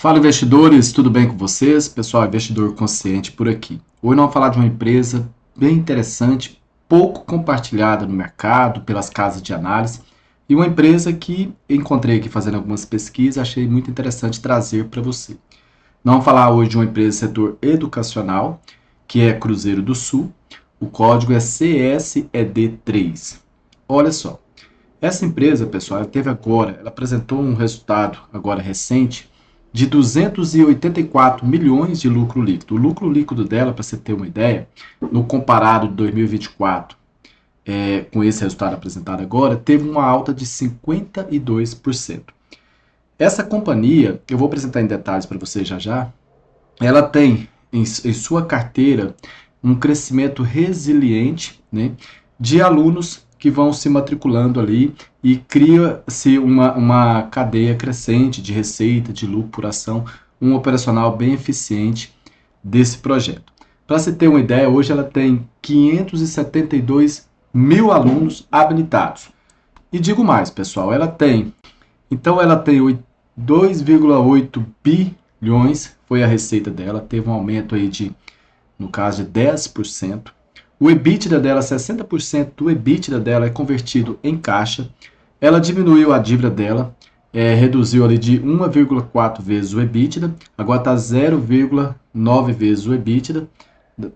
Fala investidores, tudo bem com vocês? Pessoal, investidor consciente por aqui. Hoje nós vamos falar de uma empresa bem interessante, pouco compartilhada no mercado pelas casas de análise e uma empresa que encontrei aqui fazendo algumas pesquisas, achei muito interessante trazer para você. Nós vamos falar hoje de uma empresa do setor educacional, que é Cruzeiro do Sul. O código é CSED3. Olha só, essa empresa, pessoal, ela apresentou um resultado agora recente de 284 milhões de lucro líquido. O lucro líquido dela, para você ter uma ideia, no comparado de 2024 com esse resultado apresentado agora, teve uma alta de 52%. Essa companhia, eu vou apresentar em detalhes para você já, ela tem em sua carteira um crescimento resiliente, né, de alunos que vão se matriculando ali e cria-se uma cadeia crescente de receita, de lucro por ação, um operacional bem eficiente desse projeto. Para você ter uma ideia, hoje ela tem 572 mil alunos habilitados. E digo mais, pessoal, ela tem 2,8 bilhões, foi a receita dela, teve um aumento aí no caso, de 10%. O EBITDA dela, 60% do EBITDA dela é convertido em caixa. Ela diminuiu a dívida dela, reduziu ali de 1,4 vezes o EBITDA, agora está 0,9 vezes o EBITDA.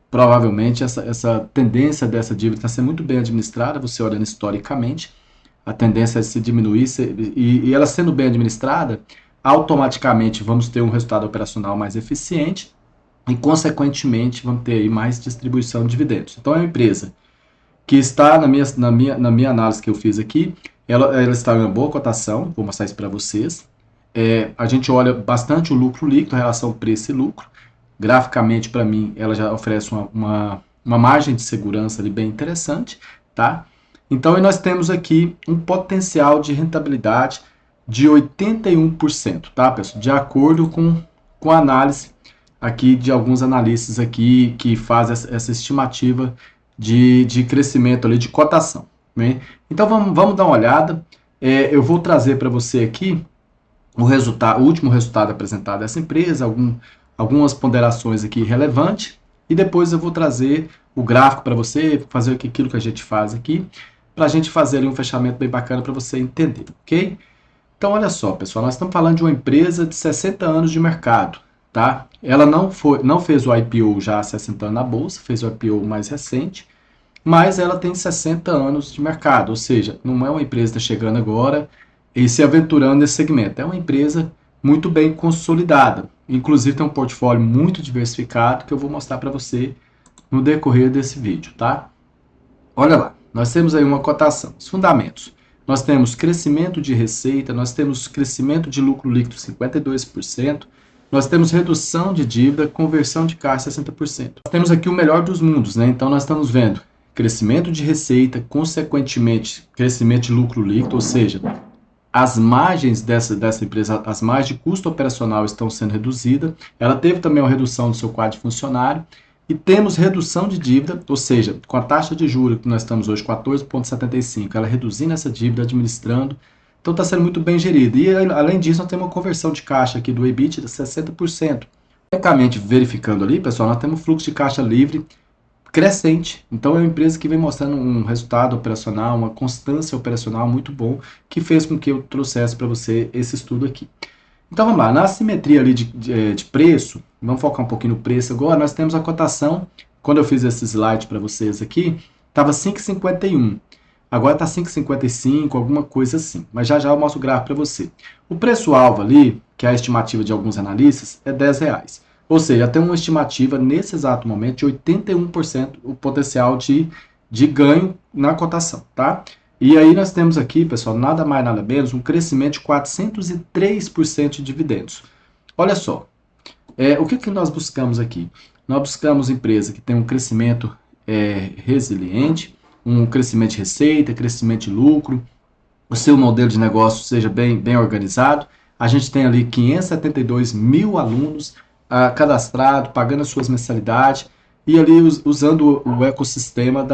Provavelmente essa tendência dessa dívida está sendo muito bem administrada, você olhando historicamente, a tendência é se diminuir, e ela sendo bem administrada, automaticamente vamos ter um resultado operacional mais eficiente, e, consequentemente, vamos ter aí mais distribuição de dividendos. Então, é uma empresa que está, na minha análise que eu fiz aqui, ela está em uma boa cotação, vou mostrar isso para vocês. A gente olha bastante o lucro líquido, a relação preço e lucro. Graficamente, para mim, ela já oferece uma margem de segurança ali bem interessante, tá? Então, nós temos aqui um potencial de rentabilidade de 81%, tá, pessoal? De acordo com a análise aqui de alguns analistas aqui que fazem essa estimativa de crescimento ali, de cotação, né? Então vamos dar uma olhada. Eu vou trazer para você aqui o último resultado apresentado dessa empresa, algumas ponderações aqui relevantes, e depois eu vou trazer o gráfico para você, fazer aquilo que a gente faz aqui, para a gente fazer ali um fechamento bem bacana para você entender, ok? Então olha só, pessoal, nós estamos falando de uma empresa de 60 anos de mercado. Tá? Ela não fez o IPO já há 60 anos na bolsa, fez o IPO mais recente, mas ela tem 60 anos de mercado, ou seja, não é uma empresa que está chegando agora e se aventurando nesse segmento, é uma empresa muito bem consolidada, inclusive tem um portfólio muito diversificado que eu vou mostrar para você no decorrer desse vídeo, tá? Olha lá, nós temos aí uma cotação, os fundamentos, nós temos crescimento de receita, nós temos crescimento de lucro líquido 52%, nós temos redução de dívida, conversão de caixa 60%. Nós temos aqui o melhor dos mundos, né? Então nós estamos vendo crescimento de receita, consequentemente crescimento de lucro líquido, ou seja, as margens dessa empresa, as margens de custo operacional estão sendo reduzidas. Ela teve também uma redução do seu quadro de funcionário e temos redução de dívida, ou seja, com a taxa de juros que nós estamos hoje, 14,75, ela reduzindo essa dívida, administrando. Então está sendo muito bem gerido. E além disso, nós temos uma conversão de caixa aqui do EBITDA de 60%. Tecnicamente, verificando ali, pessoal, nós temos um fluxo de caixa livre crescente. Então é uma empresa que vem mostrando um resultado operacional, uma constância operacional muito bom, que fez com que eu trouxesse para você esse estudo aqui. Então vamos lá, na assimetria ali de preço, vamos focar um pouquinho no preço agora, nós temos a cotação, quando eu fiz esse slide para vocês aqui, estava 5,51. Agora está 5,55, alguma coisa assim. Mas já eu mostro o gráfico para você. O preço-alvo ali, que é a estimativa de alguns analistas, é R$10. Ou seja, tem uma estimativa nesse exato momento de 81% o potencial de ganho na cotação, tá? E aí nós temos aqui, pessoal, nada mais nada menos, um crescimento de 403% de dividendos. Olha só, o que nós buscamos aqui? Nós buscamos empresa que tem um crescimento resiliente, um crescimento de receita, crescimento de lucro, o seu modelo de negócio seja bem organizado. A gente tem ali 572 mil alunos cadastrados, pagando as suas mensalidades, e ali usando o ecossistema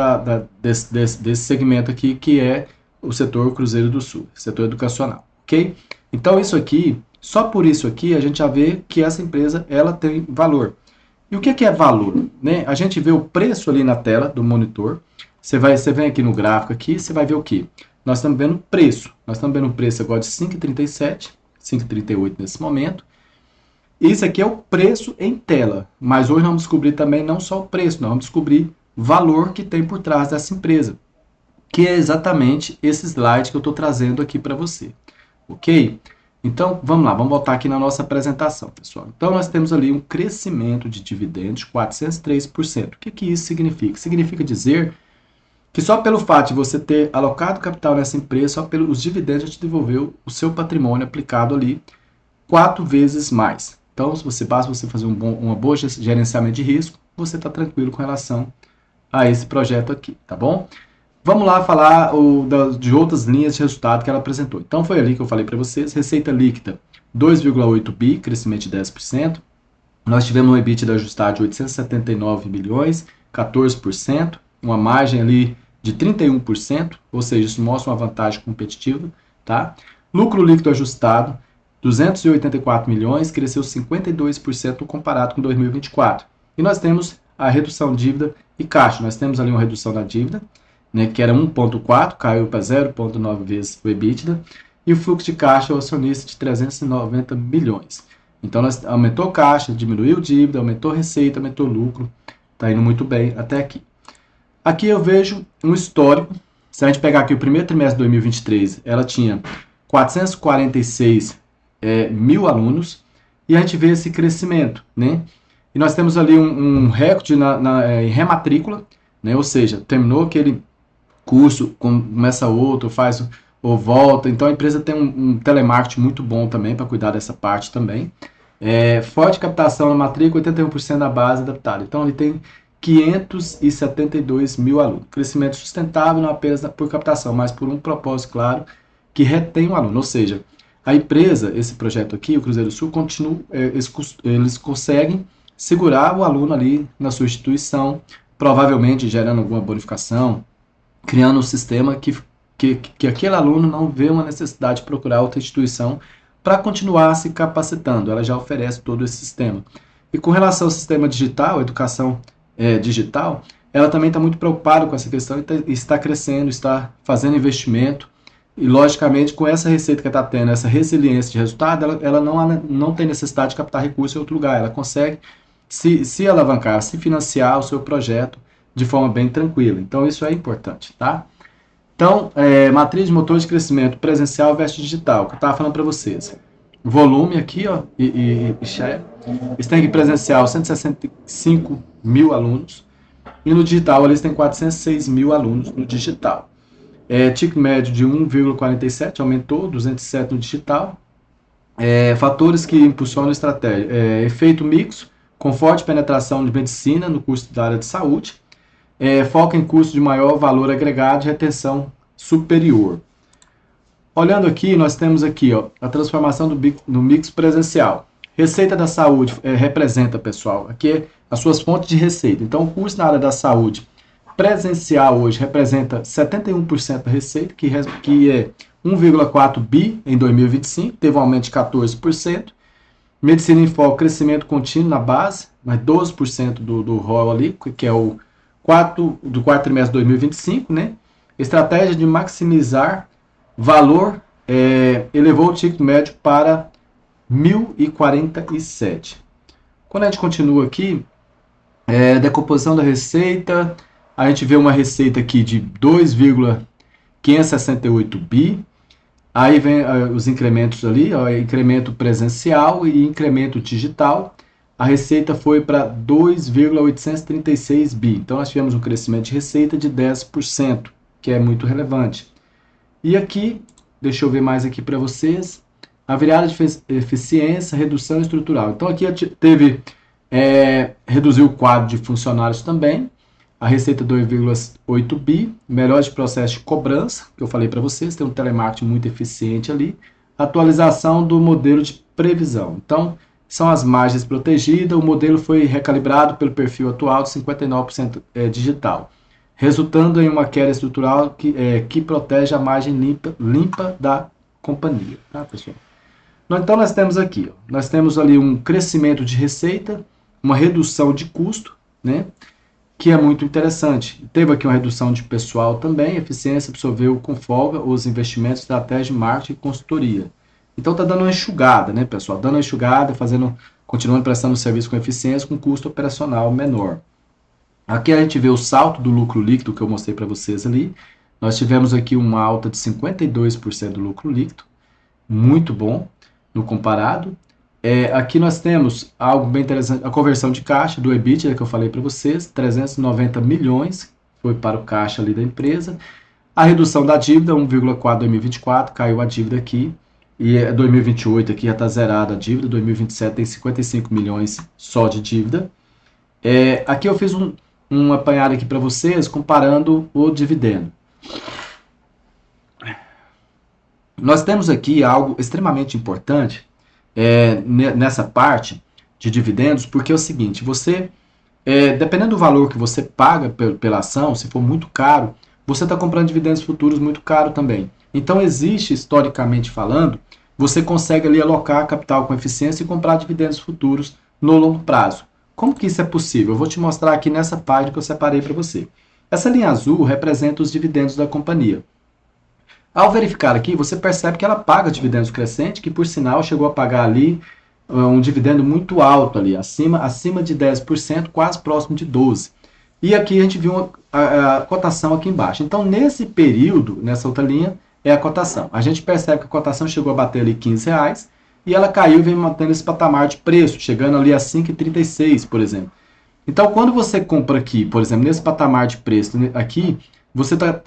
desse segmento aqui, que é o setor Cruzeiro do Sul, setor educacional, ok? Então isso aqui Só por isso aqui a gente já vê que essa empresa ela tem valor. E o que é valor? Né? A gente vê o preço ali na tela do monitor. Você vem aqui no gráfico aqui, você vai ver o que? Nós estamos vendo preço. Nós estamos vendo o preço agora de 5,37, 5,38 nesse momento. Isso aqui é o preço em tela. Mas hoje nós vamos descobrir também não só o preço, nós vamos descobrir o valor que tem por trás dessa empresa. Que é exatamente esse slide que eu estou trazendo aqui para você. Ok? Então, vamos lá, vamos voltar aqui na nossa apresentação, pessoal. Então, nós temos ali um crescimento de dividendos de 403%. O que isso significa? Significa dizer que só pelo fato de você ter alocado capital nessa empresa, só pelos dividendos já te devolveu o seu patrimônio aplicado ali 4 vezes mais. Então, se você basta você fazer uma boa gerenciamento de risco, você está tranquilo com relação a esse projeto aqui, tá bom? Vamos lá falar de outras linhas de resultado que ela apresentou. Então, foi ali que eu falei para vocês. Receita líquida, 2,8 bi, crescimento de 10%. Nós tivemos um EBITDA ajustado de 879 milhões, 14%. Uma margem ali de 31%, ou seja, isso mostra uma vantagem competitiva. Tá? Lucro líquido ajustado, 284 milhões, cresceu 52% comparado com 2024. E nós temos a redução de dívida e caixa. Nós temos ali uma redução da dívida, né, que era 1,4, caiu para 0,9 vezes o EBITDA, e o fluxo de caixa ao acionista de 390 milhões. Então, nós aumentou a caixa, diminuiu dívida, aumentou a receita, aumentou o lucro, está indo muito bem até aqui. Aqui eu vejo um histórico, se a gente pegar aqui o primeiro trimestre de 2023, ela tinha 446 mil alunos, e a gente vê esse crescimento, né? E nós temos ali um recorde em rematrícula, né? Ou seja, terminou aquele curso, começa outro, faz ou volta. Então a empresa tem um telemarketing muito bom também para cuidar dessa parte também. Forte captação na matrícula, 81% da base adaptada. Então ele tem 572 mil alunos. Crescimento sustentável não apenas por captação, mas por um propósito claro que retém o aluno. Ou seja, a empresa, esse projeto aqui, o Cruzeiro do Sul, continua, eles conseguem segurar o aluno ali na sua instituição, provavelmente gerando alguma bonificação, criando um sistema que aquele aluno não vê uma necessidade de procurar outra instituição para continuar se capacitando. Ela já oferece todo esse sistema. E com relação ao sistema digital, educação digital, ela também está muito preocupada com essa questão e está crescendo, está fazendo investimento. E, logicamente, com essa receita que está tendo, essa resiliência de resultado, ela não tem necessidade de captar recursos em outro lugar. Ela consegue se alavancar, se financiar o seu projeto de forma bem tranquila. Então, isso é importante, tá? Então, matriz de motor de crescimento presencial versus digital, que eu estava falando para vocês. Volume aqui, ó, e share. Eles têm aqui presencial 165 mil alunos, e no digital eles têm 406 mil alunos no digital. Ticket médio de 1,47, aumentou, 207 no digital. Fatores que impulsionam a estratégia. Efeito mixo, com forte penetração de medicina no curso da área de saúde. Foco em curso de maior valor agregado e retenção superior. Olhando aqui, nós temos aqui ó, a transformação do mix presencial. Receita da saúde representa, pessoal, aqui as suas fontes de receita. Então, o curso na área da saúde presencial hoje representa 71% da receita, que é 1,4 bi em 2025, teve um aumento de 14%. Medicina em foco, crescimento contínuo na base, mas 12% do ROL ali, que é o quarto trimestre de 2025, né? Estratégia de maximizar valor, elevou o ticket médio para 1.047. Quando a gente continua aqui, decomposição da receita, a gente vê uma receita aqui de 2,568 bi, aí vem os incrementos ali, ó, incremento presencial e incremento digital. A receita foi para 2,836 bi. Então, nós tivemos um crescimento de receita de 10%, que é muito relevante. E aqui, deixa eu ver mais aqui para vocês, a virada de eficiência, redução estrutural. Então, aqui reduziu o quadro de funcionários também. A receita 2,8 bi, melhor de processo de cobrança, que eu falei para vocês, tem um telemarketing muito eficiente ali. Atualização do modelo de previsão. Então, são as margens protegidas, o modelo foi recalibrado pelo perfil atual de 59% digital, resultando em uma queda estrutural que protege a margem limpa da companhia. Tá, pessoal? Então nós temos aqui, ó, nós temos ali um crescimento de receita, uma redução de custo, né? Que é muito interessante. Teve aqui uma redução de pessoal também, eficiência absorveu com folga os investimentos, estratégia de marketing e consultoria. Então está dando uma enxugada, né, pessoal? Dando uma enxugada, continuando prestando serviço com eficiência, com custo operacional menor. Aqui a gente vê o salto do lucro líquido que eu mostrei para vocês ali. Nós tivemos aqui uma alta de 52% do lucro líquido, muito bom no comparado. Aqui nós temos algo bem interessante, a conversão de caixa do EBITDA que eu falei para vocês, 390 milhões foi para o caixa ali da empresa. A redução da dívida, 1,4 em 2024, caiu a dívida aqui, e 2028 aqui já está zerada a dívida, 2027 tem 55 milhões só de dívida. Aqui eu fiz um apanhado aqui para vocês, comparando o dividendo. Nós temos aqui algo extremamente importante, nessa parte de dividendos, porque é o seguinte, dependendo do valor que você paga pela ação, se for muito caro, você está comprando dividendos futuros muito caro também. Então existe, historicamente falando, você consegue ali alocar capital com eficiência e comprar dividendos futuros no longo prazo. Como que isso é possível? Eu vou te mostrar aqui nessa página que eu separei para você. Essa linha azul representa os dividendos da companhia. Ao verificar aqui, você percebe que ela paga dividendos crescentes, que por sinal chegou a pagar ali um dividendo muito alto ali, acima de 10%, quase próximo de 12%. E aqui a gente viu a cotação aqui embaixo. Então, nesse período, nessa outra linha, é a cotação. A gente percebe que a cotação chegou a bater ali R$15 e ela caiu e vem mantendo esse patamar de preço, chegando ali a 5,36, por exemplo. Então, quando você compra aqui, por exemplo, nesse patamar de preço aqui,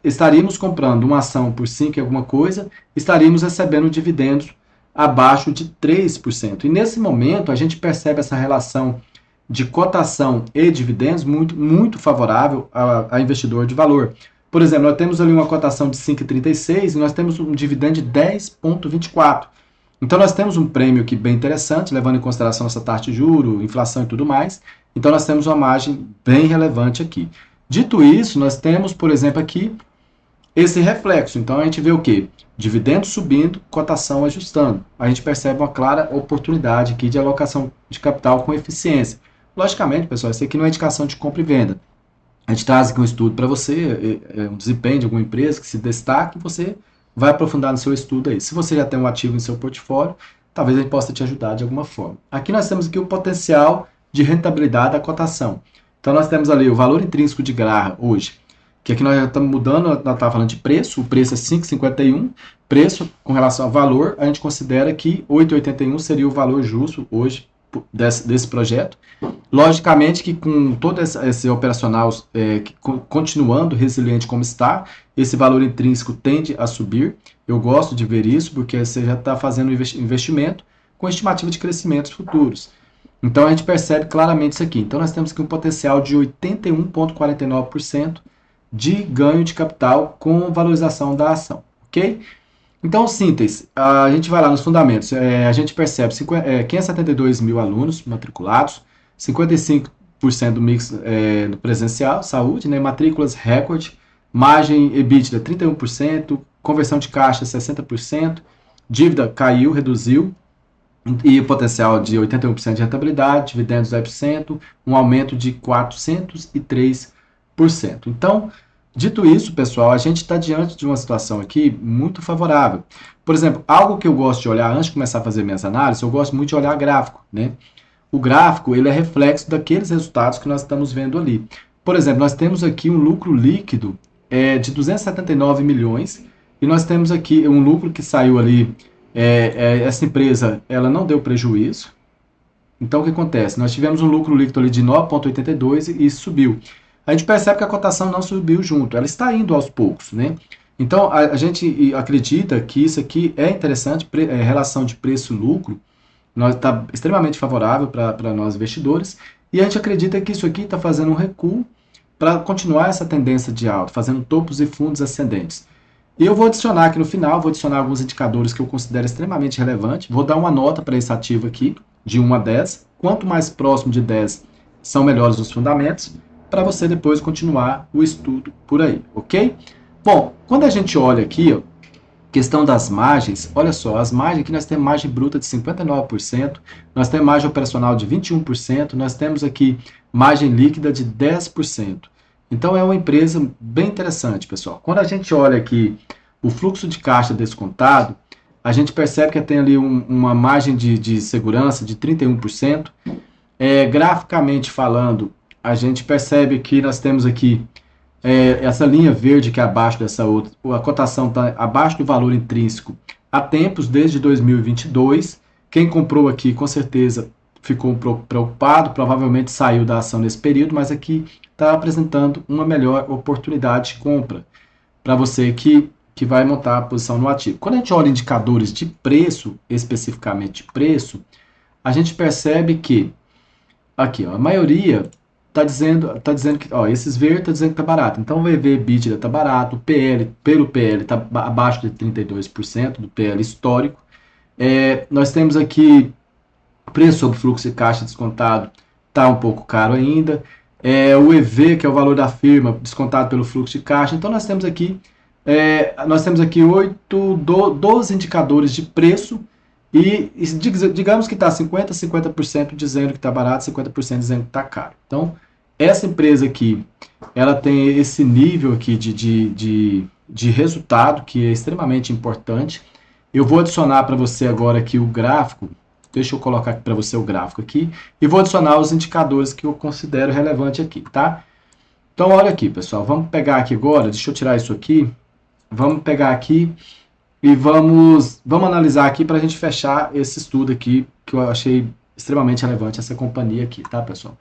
estaríamos comprando uma ação por 5 e alguma coisa, estaríamos recebendo dividendos abaixo de 3%. E nesse momento, a gente percebe essa relação de cotação e dividendos muito, muito favorável a investidor de valor. Por exemplo, nós temos ali uma cotação de 5,36 e nós temos um dividendo de 10,24. Então, nós temos um prêmio aqui bem interessante, levando em consideração essa taxa de juros, inflação e tudo mais. Então, nós temos uma margem bem relevante aqui. Dito isso, nós temos, por exemplo, aqui esse reflexo. Então, a gente vê o quê? Dividendos subindo, cotação ajustando. A gente percebe uma clara oportunidade aqui de alocação de capital com eficiência. Logicamente, pessoal, isso aqui não é indicação de compra e venda. A gente traz aqui um estudo para você, um desempenho de alguma empresa que se destaque, você vai aprofundar no seu estudo aí. Se você já tem um ativo em seu portfólio, talvez ele possa te ajudar de alguma forma. Aqui nós temos aqui o potencial de rentabilidade da cotação. Então nós temos ali o valor intrínseco de Graham hoje, que aqui nós já estamos mudando, nós estamos falando de preço, o preço é 5,51, preço com relação ao valor, a gente considera que 8,81 seria o valor justo hoje desse projeto. Logicamente que com todo esse operacional continuando resiliente como está, esse valor intrínseco tende a subir. Eu gosto de ver isso, porque você já está fazendo investimento com estimativa de crescimentos futuros. Então a gente percebe claramente isso aqui. Então nós temos aqui um potencial de 81,49% de ganho de capital com valorização da ação, ok? Então, síntese, a gente vai lá nos fundamentos, a gente percebe 572 mil alunos matriculados, 55% do mix no presencial, saúde, né, matrículas recorde, margem EBITDA 31%, conversão de caixa 60%, dívida caiu, reduziu, e potencial de 81% de rentabilidade, dividendos 10%, um aumento de 403%. Então, dito isso, pessoal, a gente está diante de uma situação aqui muito favorável. Por exemplo, algo que eu gosto de olhar antes de começar a fazer minhas análises, eu gosto muito de olhar gráfico, né? O gráfico, ele é reflexo daqueles resultados que nós estamos vendo ali. Por exemplo, nós temos aqui um lucro líquido de 279 milhões e nós temos aqui um lucro que saiu ali, essa empresa, ela não deu prejuízo. Então, o que acontece? Nós tivemos um lucro líquido ali de 9,82 e subiu. A gente percebe que a cotação não subiu junto, ela está indo aos poucos, né? Então, a gente acredita que isso aqui é interessante, relação de preço-lucro, está extremamente favorável para nós investidores, e a gente acredita que isso aqui está fazendo um recuo para continuar essa tendência de alta, fazendo topos e fundos ascendentes. E eu vou adicionar aqui no final, vou adicionar alguns indicadores que eu considero extremamente relevantes, vou dar uma nota para esse ativo aqui, de 1 a 10, quanto mais próximo de 10 são melhores os fundamentos, para você depois continuar o estudo por aí, ok? Bom, quando a gente olha aqui, ó, Questão das margens, olha só, as margens aqui nós temos margem bruta de 59%, nós temos margem operacional de 21%, nós temos aqui margem líquida de 10%. Então é uma empresa bem interessante, pessoal. Quando a gente olha aqui o fluxo de caixa descontado, a gente percebe que tem ali uma margem de segurança de 31%. Graficamente falando, a gente percebe que nós temos aqui essa linha verde que é abaixo dessa outra, a cotação está abaixo do valor intrínseco há tempos, desde 2022. Quem comprou aqui, com certeza, ficou um pouco preocupado, provavelmente saiu da ação nesse período, mas aqui está apresentando uma melhor oportunidade de compra para você que vai montar a posição no ativo. Quando a gente olha indicadores de preço, especificamente de preço, a gente percebe que aqui, ó, a maioria está dizendo que, ó, esses verdes está dizendo que está barato. Então o EV/EBITDA está barato, o PL, pelo PL está abaixo de 32% do PL histórico. Nós temos aqui preço sobre fluxo de caixa descontado, está um pouco caro ainda. O EV, que é o valor da firma, descontado pelo fluxo de caixa. Então nós temos aqui 12 indicadores de preço. E digamos que está 50% dizendo que está barato, 50% dizendo que está caro. Então, essa empresa aqui, ela tem esse nível aqui de resultado, que é extremamente importante. Eu vou adicionar para você agora aqui o gráfico. Deixa eu colocar para você o gráfico aqui. E vou adicionar os indicadores que eu considero relevante aqui, tá? Então, olha aqui, pessoal. Vamos pegar aqui agora, deixa eu tirar isso aqui. Vamos pegar aqui e vamos analisar aqui para a gente fechar esse estudo aqui, que eu achei extremamente relevante, essa companhia aqui, tá, pessoal?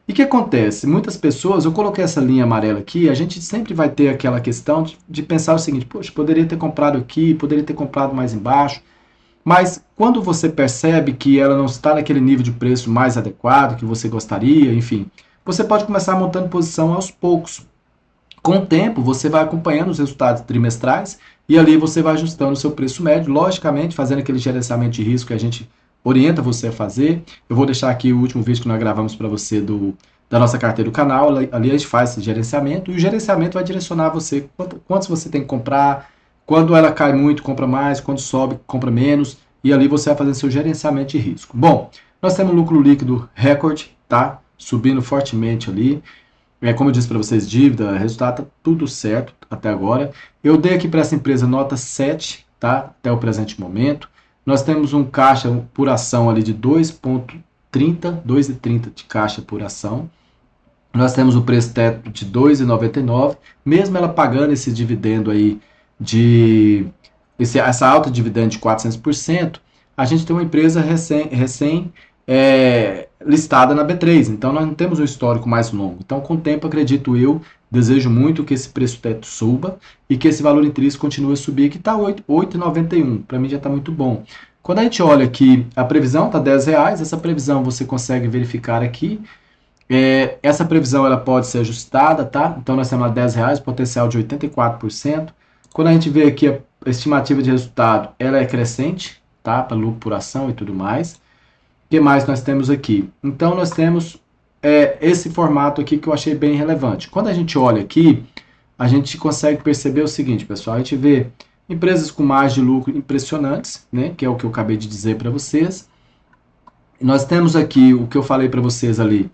E o que acontece? Muitas pessoas, eu coloquei essa linha amarela aqui, a gente sempre vai ter aquela questão de pensar o seguinte, poxa, poderia ter comprado aqui, poderia ter comprado mais embaixo, mas quando você percebe que ela não está naquele nível de preço mais adequado que você gostaria, enfim, você pode começar montando posição aos poucos. Com o tempo, você vai acompanhando os resultados trimestrais e ali você vai ajustando o seu preço médio, logicamente, fazendo aquele gerenciamento de risco que a gente orienta você a fazer. Eu vou deixar aqui o último vídeo que nós gravamos para você da nossa carteira do canal. Ali a gente faz esse gerenciamento e o gerenciamento vai direcionar você quantos você tem que comprar, quando ela cai muito, compra mais, quando sobe, compra menos, e ali você vai fazer seu gerenciamento de risco. Bom, nós temos um lucro líquido recorde, tá? Subindo fortemente ali. Como eu disse para vocês, dívida, resultado, tá tudo certo até agora. Eu dei aqui para essa empresa nota 7, tá? Até o presente momento. Nós temos um caixa por ação ali de 2,30 de caixa por ação. Nós temos o preço teto de 2,99. Mesmo ela pagando esse dividendo aí, essa alta dividendo de 400%, a gente tem uma empresa recém listada na B3, então nós não temos um histórico mais longo. Então, com o tempo, acredito eu, desejo muito que esse preço teto suba e que esse valor intrínseco continue a subir, que está 8,91, para mim já está muito bom. Quando a gente olha aqui, a previsão está R$10, essa previsão você consegue verificar aqui, essa previsão ela pode ser ajustada, tá? Então nós temos R$10, potencial de 84%. Quando a gente vê aqui a estimativa de resultado, ela é crescente, tá? Para lucro por ação e tudo mais. O que mais nós temos aqui? Então, nós temos esse formato aqui que eu achei bem relevante. Quando a gente olha aqui, a gente consegue perceber o seguinte, pessoal. A gente vê empresas com margem de lucro impressionantes, né? Que é o que eu acabei de dizer para vocês. Nós temos aqui o que eu falei para vocês ali,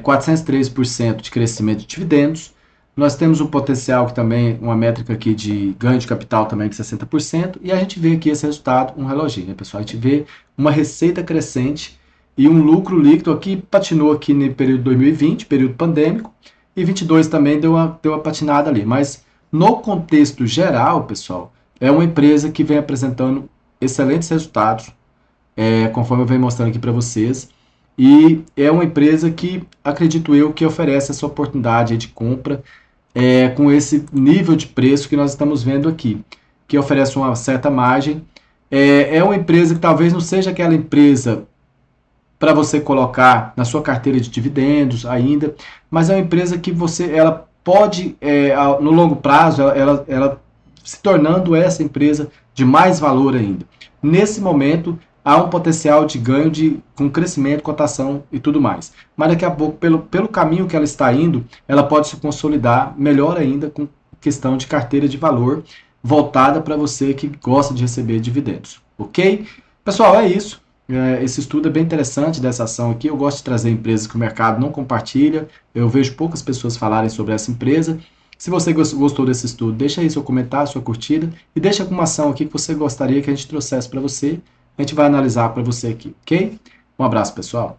403% de crescimento de dividendos. Nós temos um potencial que também, uma métrica aqui de ganho de capital também de 60%, e a gente vê aqui esse resultado, um reloginho, né, pessoal? A gente vê uma receita crescente e um lucro líquido aqui, patinou aqui no período 2020, período pandêmico, e 22 também deu uma patinada ali. Mas no contexto geral, pessoal, é uma empresa que vem apresentando excelentes resultados, conforme eu venho mostrando aqui para vocês, e é uma empresa que, acredito eu, que oferece essa oportunidade de compra com esse nível de preço que nós estamos vendo aqui, que oferece uma certa margem. É uma empresa que talvez não seja aquela empresa para você colocar na sua carteira de dividendos ainda, mas é uma empresa que ela pode, no longo prazo, ela se tornando essa empresa de mais valor ainda. Nesse momento, há um potencial de ganho com crescimento, cotação e tudo mais. Mas daqui a pouco, pelo caminho que ela está indo, ela pode se consolidar melhor ainda com questão de carteira de valor. voltada para você que gosta de receber dividendos, ok? Pessoal, é isso. Esse estudo é bem interessante dessa ação aqui. Eu gosto de trazer empresas que o mercado não compartilha. Eu vejo poucas pessoas falarem sobre essa empresa. Se você gostou desse estudo, deixa aí seu comentário, sua curtida e deixa alguma ação aqui que você gostaria que a gente trouxesse para você. A gente vai analisar para você aqui, ok? Um abraço, pessoal.